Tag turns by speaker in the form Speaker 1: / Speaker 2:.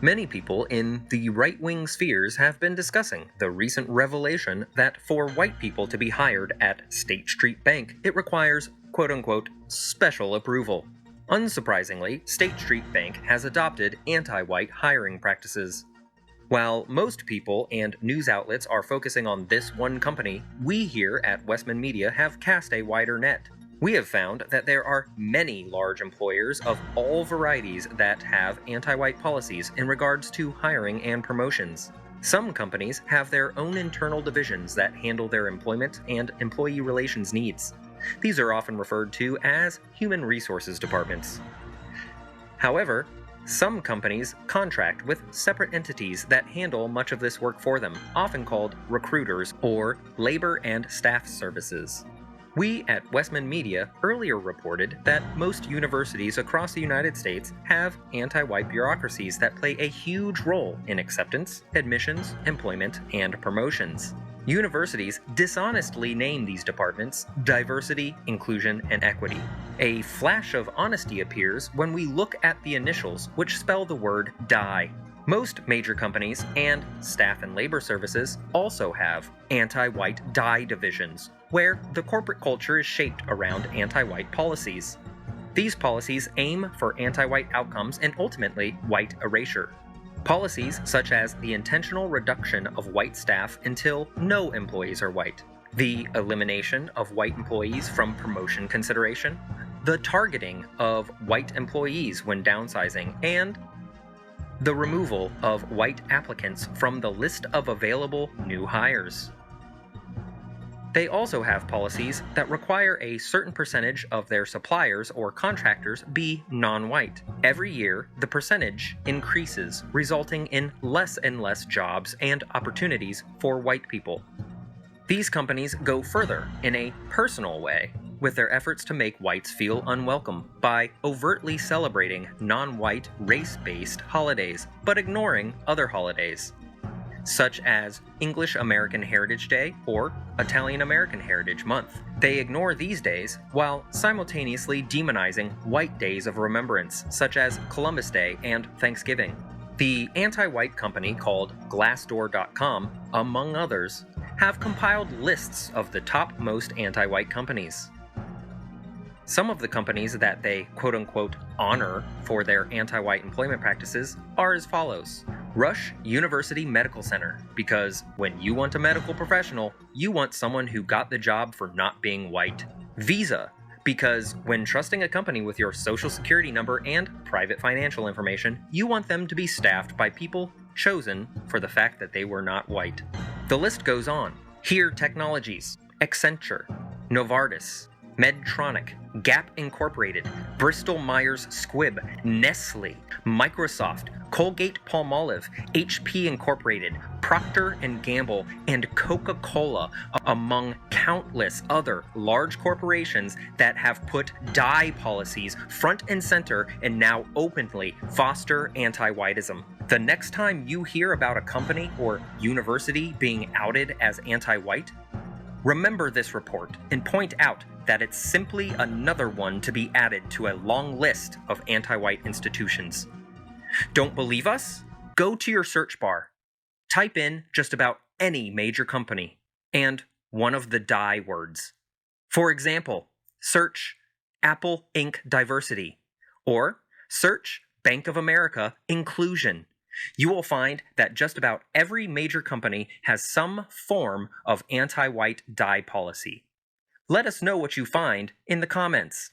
Speaker 1: Many people in the right-wing spheres have been discussing the recent revelation that for white people to be hired at State Street Bank, it requires, quote-unquote, special approval. Unsurprisingly, State Street Bank has adopted anti-white hiring practices. While most people and news outlets are focusing on this one company, we here at Westman Media have cast a wider net. We have found that there are many large employers of all varieties that have anti-white policies in regards to hiring and promotions. Some companies have their own internal divisions that handle their employment and employee relations needs. These are often referred to as human resources departments. However, some companies contract with separate entities that handle much of this work for them, often called recruiters or labor and staff services. We at Westman Media earlier reported that most universities across the United States have anti-white bureaucracies that play a huge role in acceptance, admissions, employment, and promotions. Universities dishonestly name these departments diversity, inclusion, and equity. A flash of honesty appears when we look at the initials which spell the word DIE. Most major companies and staff and labor services also have anti-white DIE divisions, where the corporate culture is shaped around anti-white policies. These policies aim for anti-white outcomes and ultimately white erasure. Policies such as the intentional reduction of white staff until no employees are white, the elimination of white employees from promotion consideration, the targeting of white employees when downsizing, and the removal of white applicants from the list of available new hires. They also have policies that require a certain percentage of their suppliers or contractors be non-white. Every year, the percentage increases, resulting in less and less jobs and opportunities for white people. These companies go further in a personal way with their efforts to make whites feel unwelcome by overtly celebrating non-white race-based holidays, but ignoring other holidays, such as English American Heritage Day or Italian American Heritage Month. They ignore these days while simultaneously demonizing white days of remembrance, such as Columbus Day and Thanksgiving. The anti-white company called Glassdoor.com, among others, have compiled lists of the top most anti-white companies. Some of the companies that they quote-unquote honor for their anti-white employment practices are as follows. Rush University Medical Center, because when you want a medical professional, you want someone who got the job for not being white. Visa, because when trusting a company with your social security number and private financial information, you want them to be staffed by people chosen for the fact that they were not white. The list goes on. Here Technologies, Accenture, Novartis, Medtronic, Gap Incorporated, Bristol-Myers Squibb, Nestle, Microsoft, Colgate-Palmolive, HP Incorporated, Procter & Gamble, and Coca-Cola, among countless other large corporations that have put DIE policies front and center and now openly foster anti-whitism. The next time you hear about a company or university being outed as anti-white, remember this report and point out that it's simply another one to be added to a long list of anti-white institutions. Don't believe us? Go to your search bar. Type in just about any major company and one of the DIE words. For example, search Apple Inc. Diversity or search Bank of America Inclusion. You will find that just about every major company has some form of anti-white DIE policy. Let us know what you find in the comments.